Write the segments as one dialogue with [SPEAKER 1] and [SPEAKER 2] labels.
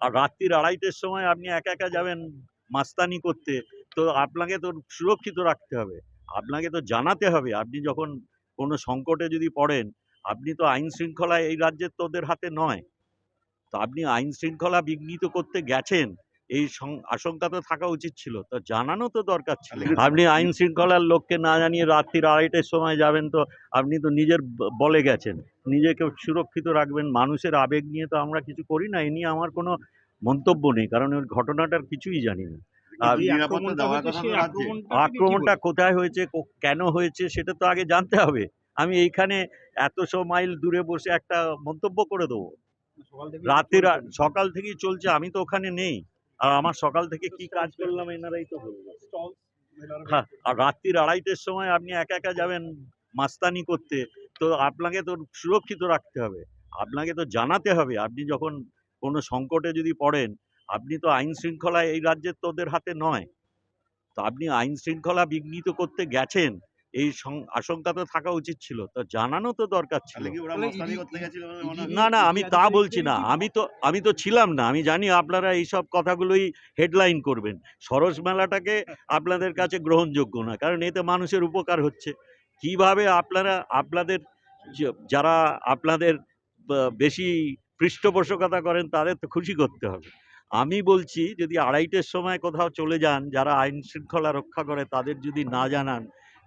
[SPEAKER 1] আর রাত্রির ২:৩০ টের সময় আপনি একা, একা যাবেন মাস্তানি করতে, তো আপনাকে তো সুরক্ষিত রাখতে হবে। আপনাকে তো জানাতে হবে আপনি যখন কোনো সংকটে যদি পড়েন, আপনি তো আইন শৃঙ্খলা এই রাজ্যের তো ওদের হাতে নয়। তো আপনি আইন শৃঙ্খলা বিঘ্নিত করতে গেছেন, এই আশঙ্কা তো থাকা উচিত ছিল। তো জানানো তো দরকার ছিল। আপনি আইন শৃঙ্খলার লোককে না জানিয়ে রাত্রির ২:৩০ সময় যাবেন, তো আপনি তো নিজের বলে গেছেন। নিজেকে সুরক্ষিত রাখবেন। মানুষের আবেগ নিয়ে তো আমরা কিছু করি না। এ নিয়ে আমার কোনো মন্তব্য নেই। কারণ ওই ঘটনাটার কিছুই জানি না। আর আক্রমণটা কোথায় হয়েছে, কেন হয়েছে সেটা তো আগে জানতে হবে। আমি এইখানে ১০০ মাইল দূরে বসে একটা মন্তব্য করে দেবো? সকাল থেকেই চলছে, আমি তো ওখানে নেই। আর আমার সকাল থেকে কি কাজ করলাম এনারাই তো বলবে। হ্যাঁ, আর রাত্রির ২:৩০ সময় আপনি একা, একা যাবেন মাস্তানি করতে, তো আপনাকে তো সুরক্ষিত রাখতে হবে। আপনাকে তো জানাতে হবে আপনি যখন কোনো সংকটে যদি পড়েন, আপনি তো আইন শৃঙ্খলা এই রাজ্যের তো ওদের হাতে নয়। তো আপনি আইন শৃঙ্খলা বিঘ্নিত করতে গেছেন, এই আশঙ্কা তো থাকা উচিত ছিল। তো জানানো তো দরকার ছিল। না, না, আমি তা বলছি না। আমি তো ছিলাম না। আমি জানি আপনারা এইসব কথাগুলোই হেডলাইন করবেন। সরস মেলাটাকে আপনাদের কাছে গ্রহণযোগ্য না। কারণ এতে মানুষের উপকার হচ্ছে। কিভাবে আপনারা আপনাদের যারা আপনাদের বেশি পৃষ্ঠপোষকতা করেন তাদের তো খুশি করতে হবে। আমি বলছি যদি ২:৩০ সময় কোথাও চলে যান, যারা আইন শৃঙ্খলা রক্ষা করে তাদের যদি না জানান,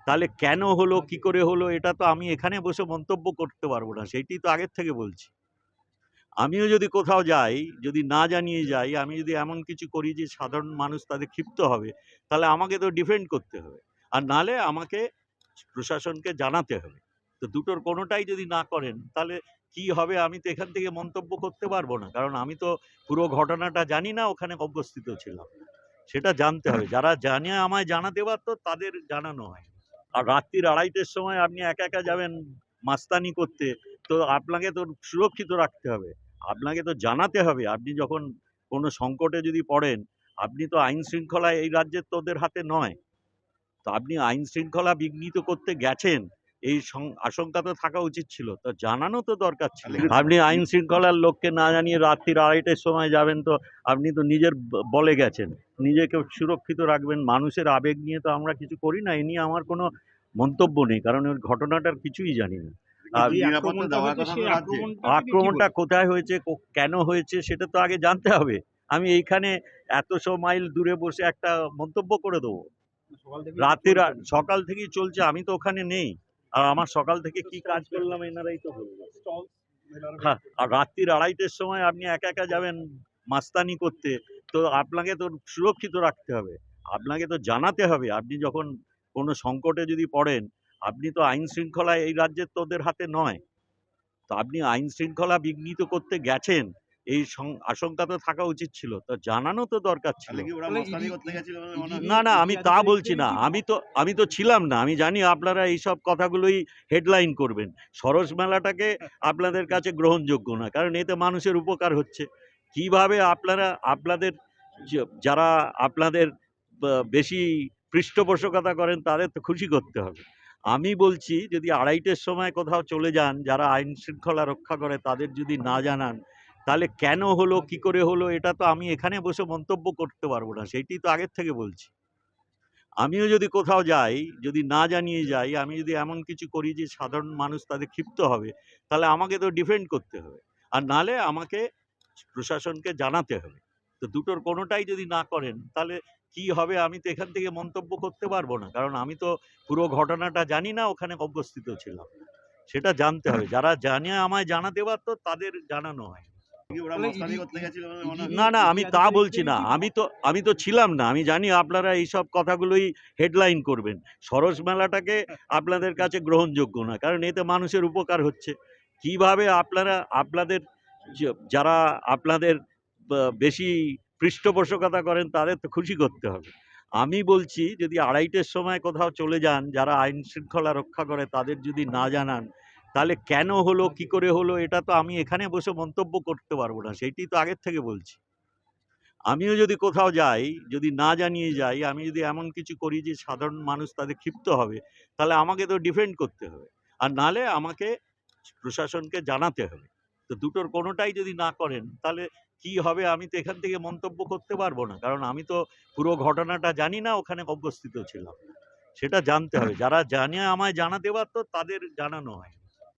[SPEAKER 1] তাহলে কেন হলো, কি করে হলো, এটা তো আমি এখানে বসে মন্তব্য করতে পারবো না। সেইটাই তো আগের থেকে বলছি। আমিও যদি কোথাও যাই, যদি না জানিয়ে যাই, আমি যদি এমন কিছু করি যে সাধারণ মানুষ তাতে ক্ষিপ্ত হবে, তাহলে আমাকে তো ডিফেন্ড করতে হবে। আর নাহলে আমাকে প্রশাসনকে জানাতে হবে। তো দুটোর কোনোটাই যদি না করেন, তাহলে কি হবে আমি তো এখান থেকে মন্তব্য করতে পারবো না। কারণ আমি তো পুরো ঘটনাটা জানি না, ওখানে উপস্থিত ছিলাম না। সেটা জানতে হবে। যারা জানে আমায় জানাতে পারতো তাদের জানানো হয়নি। আর রাত্রির ২:৩০ টের সময় আপনি একা, একা যাবেন মাস্তানি করতে, তো আপনাকে তো সুরক্ষিত রাখতে হবে। আপনাকে তো জানাতে হবে আপনি যখন কোনো সংকটে যদি পড়েন, আপনি তো আইন শৃঙ্খলা এই রাজ্যের তো ওদের হাতে নয়। তো আপনি আইন শৃঙ্খলা বিঘ্নিত করতে গেছেন, এই আশঙ্কা তো থাকা উচিত ছিল। তো জানানো তো দরকার ছিল। আপনি আইন শৃঙ্খলার লোককে না জানিয়ে রাত্রির ২:৩০ সময় যাবেন, তো আপনি তো নিজের বলে গেছেন। নিজেকে সুরক্ষিত রাখবেন। মানুষের আবেগ নিয়ে তো আমরা কিছু করি না। এ নিয়ে আমার কোনো মন্তব্য নেই। কারণ ওই ঘটনাটার কিছুই জানি না। আর আক্রমণটা কোথায় হয়েছে, কেন হয়েছে সেটা তো আগে জানতে হবে। আমি এইখানে ১০০ মাইল দূরে বসে একটা মন্তব্য করে দেবো? সকাল থেকেই চলছে, আমি তো ওখানে নেই। আর আমার সকাল থেকে কি কাজ করলাম এনারাই তো বলবে। হ্যাঁ, আর রাত্রির ২:৩০ সময় আপনি একা, একা যাবেন মাস্তানি করতে, তো আপনাকে তো সুরক্ষিত রাখতে হবে। আপনাকে তো জানাতে হবে আপনি যখন কোনো সংকটে যদি পড়েন, আপনি তো আইন শৃঙ্খলা এই রাজ্যের তো ওদের হাতে নয়। তো আপনি আইন শৃঙ্খলা বিঘ্নিত করতে গেছেন, এই আশঙ্কা তো থাকা উচিত ছিল। তো জানানো তো দরকার ছিল। না, না, আমি তা বলছি না। আমি তো ছিলাম না। আমি জানি আপনারা এইসব কথাগুলোই হেডলাইন করবেন। সরস মেলাটাকে আপনাদের কাছে গ্রহণযোগ্য না। কারণ এতে মানুষের উপকার হচ্ছে। কিভাবে আপনারা আপনাদের যারা আপনাদের বেশি পৃষ্ঠপোষকতা করেন তাদের তো খুশি করতে হবে। আমি বলছি যদি ২:৩০ সময় কোথাও চলে যান, যারা আইন শৃঙ্খলা রক্ষা করে তাদের যদি না জানান, তাহলে কেন হলো, কি করে হলো, এটা তো আমি এখানে বসে মন্তব্য করতে পারবো না। সেইটাই তো আগের থেকে বলছি। আমিও যদি কোথাও যাই, যদি না জানিয়ে যাই, আমি যদি এমন কিছু করি যে সাধারণ মানুষ তাতে ক্ষিপ্ত হবে, তাহলে আমাকে তো ডিফেন্ড করতে হবে। আর নাহলে আমাকে প্রশাসনকে জানাতে হবে। তো দুটোর কোনোটাই যদি না করেন, তাহলে কি হবে আমি তো এখান থেকে মন্তব্য করতে পারবো না। কারণ আমি তো পুরো ঘটনাটা জানি না, ওখানে উপস্থিত ছিলাম না। সেটা জানতে হবে। যারা জানে আমায় জানাতে পারতো তাদের জানানো হয়নি। না, না, আমি তা বলছি না। আমি তো ছিলাম না। আমি জানি আপনারা এইসব কথাগুলোই হেডলাইন করবেন। সরস মেলাটাকে আপনাদের কাছে গ্রহণযোগ্য না। কারণ এতে মানুষের উপকার হচ্ছে। কিভাবে আপনারা আপনাদের যারা আপনাদের বেশি পৃষ্ঠপোষকতা করেন তাদের তো খুশি করতে হবে। আমি বলছি যদি ২:৩০ সময় কোথাও চলে যান, যারা আইন শৃঙ্খলা রক্ষা করে তাদের যদি না জানান, তাহলে কেন হলো, কি করে হলো, এটা তো আমি এখানে বসে মন্তব্য করতে পারবো না। সেইটাই তো আগের থেকে বলছি। আমিও যদি কোথাও যাই, যদি না জানিয়ে যাই, আমি যদি এমন কিছু করি যে সাধারণ মানুষ তাতে ক্ষিপ্ত হবে, তাহলে আমাকে তো ডিফেন্ড করতে হবে। আর নাহলে আমাকে প্রশাসনকে জানাতে হবে। তো দুটোর কোনোটাই যদি না করেন, তাহলে কি হবে আমি তো এখান থেকে মন্তব্য করতে পারবো না, কারণ আমি তো পুরো ঘটনাটা জানি না, ওখানে উপস্থিত ছিলাম। সেটা জানতে হবে, যারা জানে আমায় জানাতে পারতো তাদের জানানো হয়।